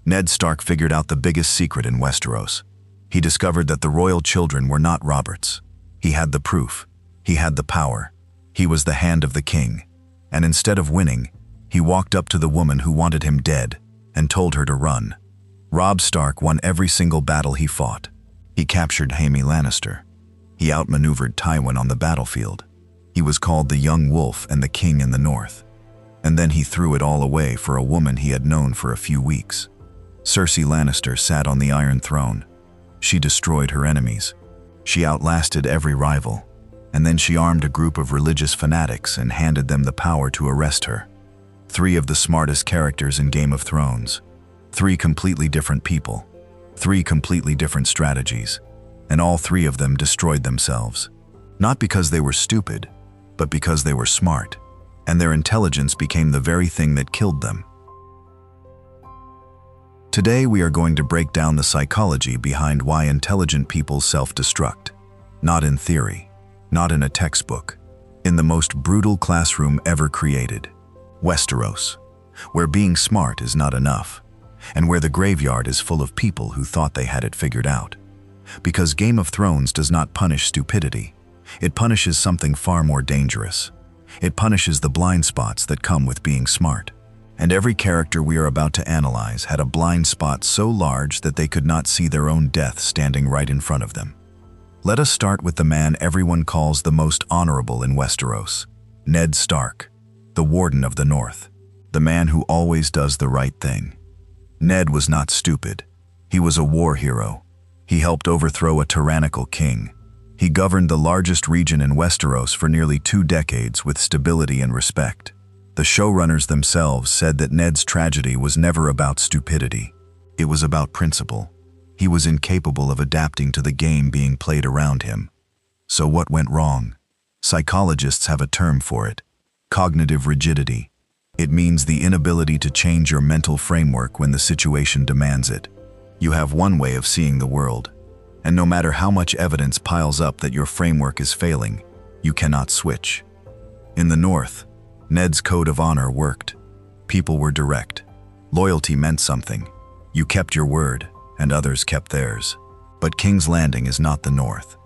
Ned Stark figured out the biggest secret in Westeros. He discovered that the royal children were not Robert's. He had the proof. He had the power. He was the hand of the king. And instead of winning, he walked up to the woman who wanted him dead and told her to run. Robb Stark won every single battle he fought. He captured Jaime Lannister. He outmaneuvered Tywin on the battlefield. He was called the Young Wolf and the King in the North. And then he threw it all away for a woman he had known for a few weeks. Cersei Lannister sat on the Iron Throne. She destroyed her enemies. She outlasted every rival. And then she armed a group of religious fanatics and handed them the power to arrest her. 3 of the smartest characters in Game of Thrones. 3 completely different people. 3 completely different strategies. And all 3 of them destroyed themselves. Not because they were stupid, but because they were smart. And their intelligence became the very thing that killed them. Today we are going to break down the psychology behind why intelligent people self-destruct. Not in theory, not in a textbook, in the most brutal classroom ever created. Westeros, where being smart is not enough, and where the graveyard is full of people who thought they had it figured out. Because Game of Thrones does not punish stupidity. It punishes something far more dangerous. It punishes the blind spots that come with being smart. And every character we are about to analyze had a blind spot so large that they could not see their own death standing right in front of them. Let us start with the man everyone calls the most honorable in Westeros, Ned Stark, the Warden of the North, the man who always does the right thing. Ned was not stupid. He was a war hero. He helped overthrow a tyrannical king. He governed the largest region in Westeros for nearly 2 decades with stability and respect. The showrunners themselves said that Ned's tragedy was never about stupidity. It was about principle. He was incapable of adapting to the game being played around him. So what went wrong? Psychologists have a term for it: cognitive rigidity. It means the inability to change your mental framework when the situation demands it. You have one way of seeing the world, and no matter how much evidence piles up that your framework is failing, you cannot switch. In the North, Ned's code of honor worked. People were direct. Loyalty meant something. You kept your word, and others kept theirs. But King's Landing is not the North.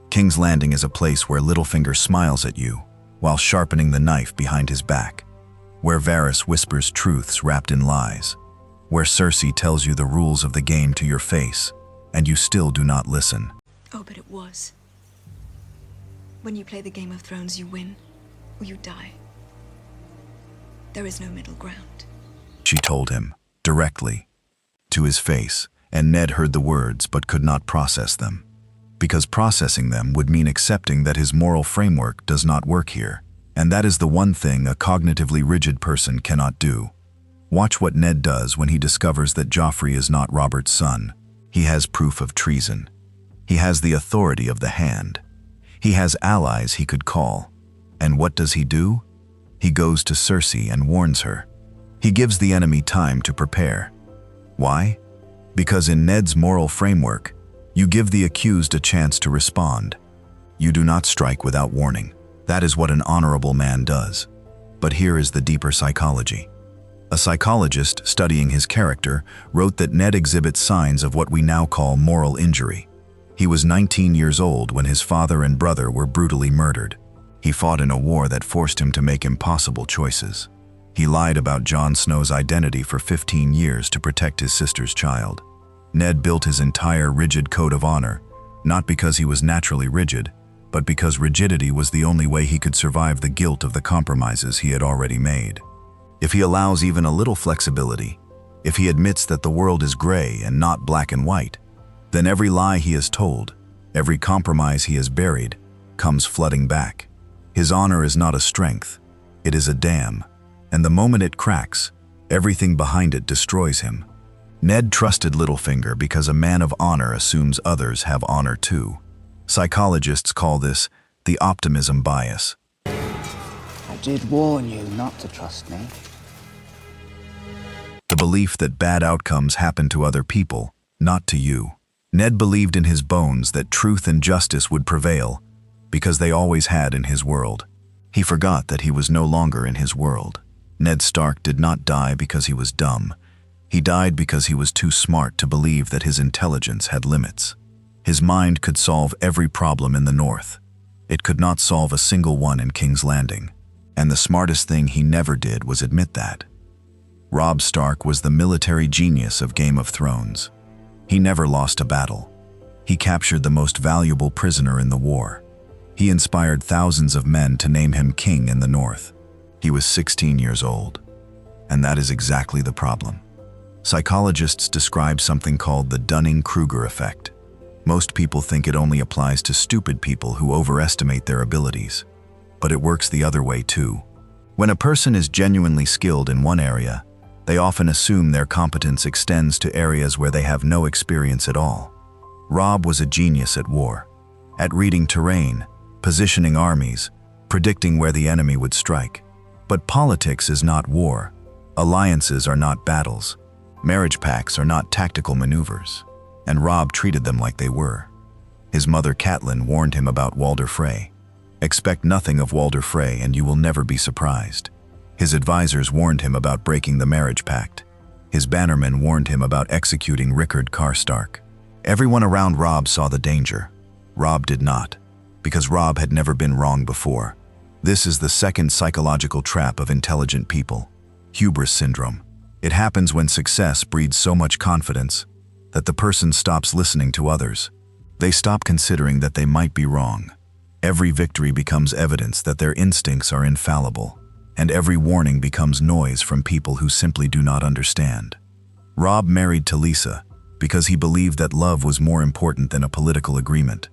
King's Landing is a place where Littlefinger smiles at you while sharpening the knife behind his back, where Varys whispers truths wrapped in lies, where Cersei tells you the rules of the game to your face, and you still do not listen. Oh, but it was. When you play the Game of Thrones, you win, or you die. There is no middle ground. She told him, directly, to his face, and Ned heard the words but could not process them. Because processing them would mean accepting that his moral framework does not work here, and that is the one thing a cognitively rigid person cannot do. Watch what Ned does when he discovers that Joffrey is not Robert's son. He has proof of treason. He has the authority of the hand. He has allies he could call. And what does he do? He goes to Cersei and warns her. He gives the enemy time to prepare. Why? Because in Ned's moral framework, you give the accused a chance to respond. You do not strike without warning. That is what an honorable man does. But here is the deeper psychology. A psychologist studying his character wrote that Ned exhibits signs of what we now call moral injury. He was 19 years old when his father and brother were brutally murdered. He fought in a war that forced him to make impossible choices. He lied about Jon Snow's identity for 15 years to protect his sister's child. Ned built his entire rigid code of honor, not because he was naturally rigid, but because rigidity was the only way he could survive the guilt of the compromises he had already made. If he allows even a little flexibility, if he admits that the world is gray and not black and white, then every lie he has told, every compromise he has buried, comes flooding back. His honor is not a strength, it is a dam, and the moment it cracks, everything behind it destroys him. Ned trusted Littlefinger because a man of honor assumes others have honor too. Psychologists call this the optimism bias. I did warn you not to trust me. The belief that bad outcomes happen to other people, not to you. Ned believed in his bones that truth and justice would prevail, because they always had in his world. He forgot that he was no longer in his world. Ned Stark did not die because he was dumb. He died because he was too smart to believe that his intelligence had limits. His mind could solve every problem in the North. It could not solve a single one in King's Landing. And the smartest thing he never did was admit that. Robb Stark was the military genius of Game of Thrones. He never lost a battle. He captured the most valuable prisoner in the war. He inspired thousands of men to name him king in the North. He was 16 years old. And that is exactly the problem. Psychologists describe something called the Dunning-Kruger Effect. Most people think it only applies to stupid people who overestimate their abilities. But it works the other way too. When a person is genuinely skilled in one area, they often assume their competence extends to areas where they have no experience at all. Robb was a genius at war, at reading terrain, positioning armies, predicting where the enemy would strike. But politics is not war. Alliances are not battles. Marriage pacts are not tactical maneuvers. And Robb treated them like they were. His mother Catelyn warned him about Walder Frey. Expect nothing of Walder Frey and you will never be surprised. His advisors warned him about breaking the marriage pact. His bannermen warned him about executing Rickard Karstark. Everyone around Robb saw the danger. Robb did not, because Robb had never been wrong before. This is the second psychological trap of intelligent people, Hubris Syndrome. It happens when success breeds so much confidence that the person stops listening to others. They stop considering that they might be wrong. Every victory becomes evidence that their instincts are infallible, and every warning becomes noise from people who simply do not understand. Robb married Talisa because he believed that love was more important than a political agreement.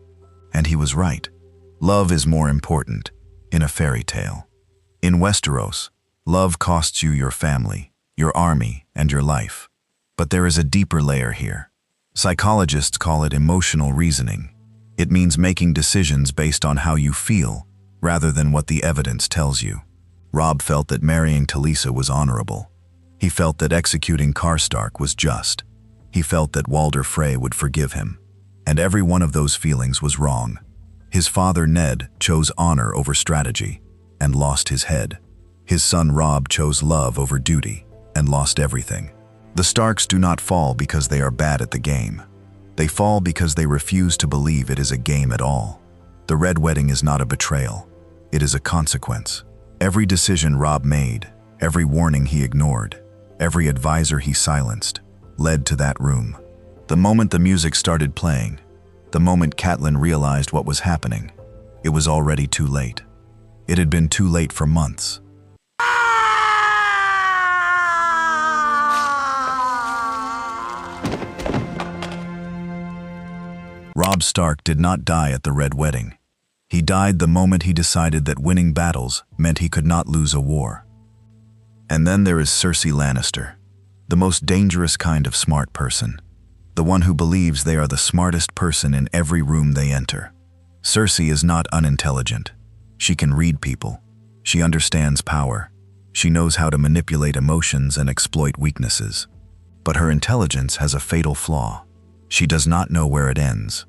And he was right. Love is more important in a fairy tale. In Westeros, love costs you your family, your army, and your life. But there is a deeper layer here. Psychologists call it emotional reasoning. It means making decisions based on how you feel, rather than what the evidence tells you. Robb felt that marrying Talisa was honorable. He felt that executing Karstark was just. He felt that Walder Frey would forgive him. And every one of those feelings was wrong. His father Ned chose honor over strategy, and lost his head. His son Robb chose love over duty, and lost everything. The Starks do not fall because they are bad at the game. They fall because they refuse to believe it is a game at all. The Red Wedding is not a betrayal. It is a consequence. Every decision Robb made, every warning he ignored, every advisor he silenced, led to that room. The moment the music started playing, the moment Catelyn realized what was happening, it was already too late. It had been too late for months. Robb Stark did not die at the Red Wedding. He died the moment he decided that winning battles meant he could not lose a war. And then there is Cersei Lannister, the most dangerous kind of smart person, the one who believes they are the smartest person in every room they enter. Cersei is not unintelligent. She can read people. She understands power. She knows how to manipulate emotions and exploit weaknesses. But her intelligence has a fatal flaw. She does not know where it ends.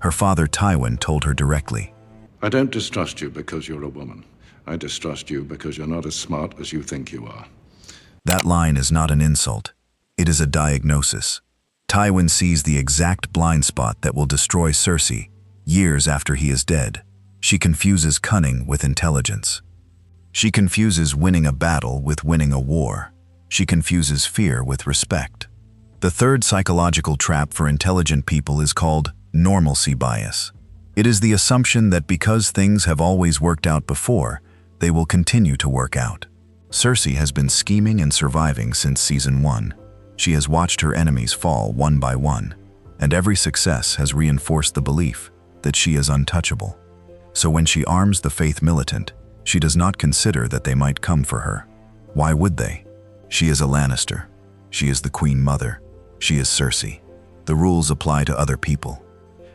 Her father Tywin told her directly, I don't distrust you because you're a woman. I distrust you because you're not as smart as you think you are. That line is not an insult. It is a diagnosis. Tywin sees the exact blind spot that will destroy Cersei years after he is dead. She confuses cunning with intelligence. She confuses winning a battle with winning a war. She confuses fear with respect. The third psychological trap for intelligent people is called Normalcy Bias. It is the assumption that because things have always worked out before, they will continue to work out. Cersei has been scheming and surviving since season 1. She has watched her enemies fall one by one, and every success has reinforced the belief that she is untouchable. So when she arms the faith militant, she does not consider that they might come for her. Why would they? She is a Lannister. She is the Queen Mother. She is Cersei. The rules apply to other people.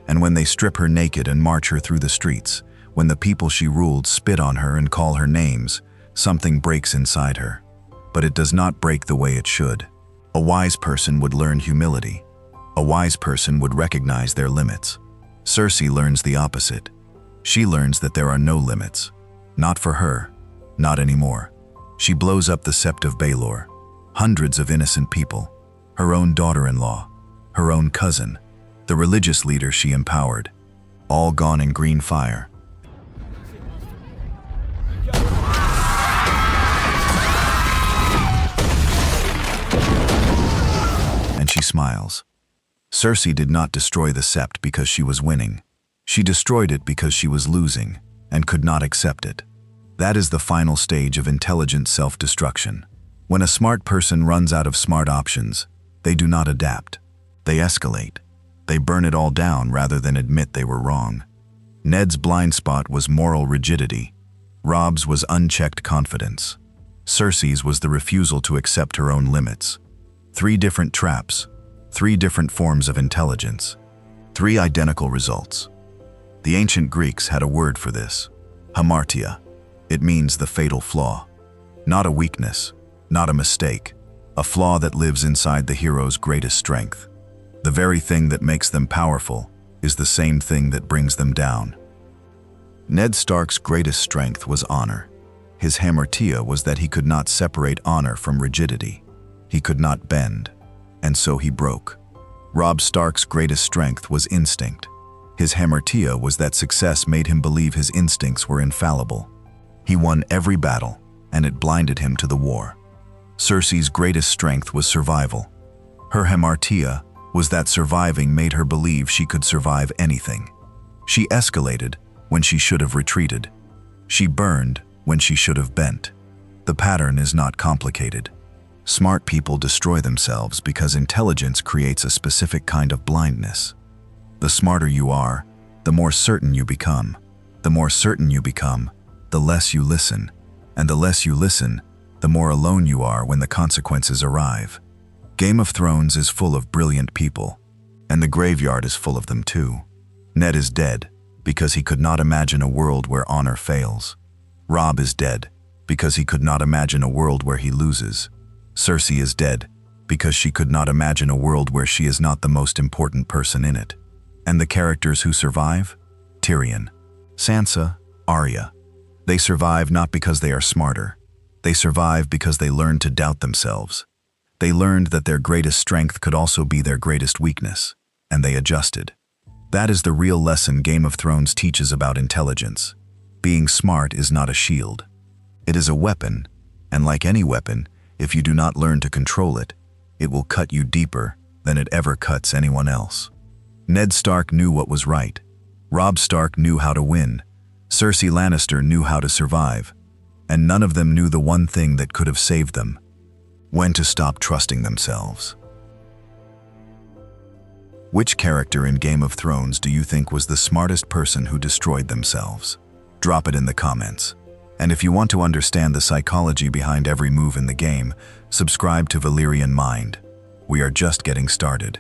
And when they strip her naked and march her through the streets, when the people she ruled spit on her and call her names, something breaks inside her. But it does not break the way it should. A wise person would learn humility. A wise person would recognize their limits. Cersei learns the opposite. She learns that there are no limits. Not for her. Not anymore. She blows up the Sept of Baelor. Hundreds of innocent people. her own daughter-in-law, her own cousin, the religious leader she empowered, all gone in green fire. And she smiles. Cersei did not destroy the sept because she was winning. She destroyed it because she was losing and could not accept it. That is the final stage of intelligent self-destruction. When a smart person runs out of smart options, they do not adapt. They escalate. They burn it all down rather than admit they were wrong. Ned's blind spot was moral rigidity. Robb's was unchecked confidence. Cersei's was the refusal to accept her own limits. 3 different traps, 3 different forms of intelligence, 3 identical results. The ancient Greeks had a word for this, Hamartia. It means the fatal flaw. Not a weakness, not a mistake, a flaw that lives inside the hero's greatest strength. The very thing that makes them powerful is the same thing that brings them down. Ned Stark's greatest strength was honor. His hamartia was that he could not separate honor from rigidity. He could not bend, and so he broke. Robb Stark's greatest strength was instinct. His hamartia was that success made him believe his instincts were infallible. He won every battle, and it blinded him to the war. Cersei's greatest strength was survival. Her hamartia was that surviving made her believe she could survive anything. She escalated when she should have retreated. She burned when she should have bent. The pattern is not complicated. Smart people destroy themselves because intelligence creates a specific kind of blindness. The smarter you are, the more certain you become. The more certain you become, the less you listen. And the less you listen, the more alone you are when the consequences arrive. Game of Thrones is full of brilliant people, and the graveyard is full of them too. Ned is dead because he could not imagine a world where honor fails. Robb is dead because he could not imagine a world where he loses. Cersei is dead because she could not imagine a world where she is not the most important person in it. And the characters who survive? Tyrion, Sansa, Arya. They survive not because they are smarter. They survive because they learned to doubt themselves. They learned that their greatest strength could also be their greatest weakness, and they adjusted. That is the real lesson Game of Thrones teaches about intelligence. Being smart is not a shield. It is a weapon, and like any weapon, if you do not learn to control it, it will cut you deeper than it ever cuts anyone else. Ned Stark knew what was right. Robb Stark knew how to win. Cersei Lannister knew how to survive. And none of them knew the one thing that could have saved them: when to stop trusting themselves. Which character in Game of Thrones do you think was the smartest person who destroyed themselves? Drop it in the comments. And if you want to understand the psychology behind every move in the game, subscribe to Valyrian Mind. We are just getting started.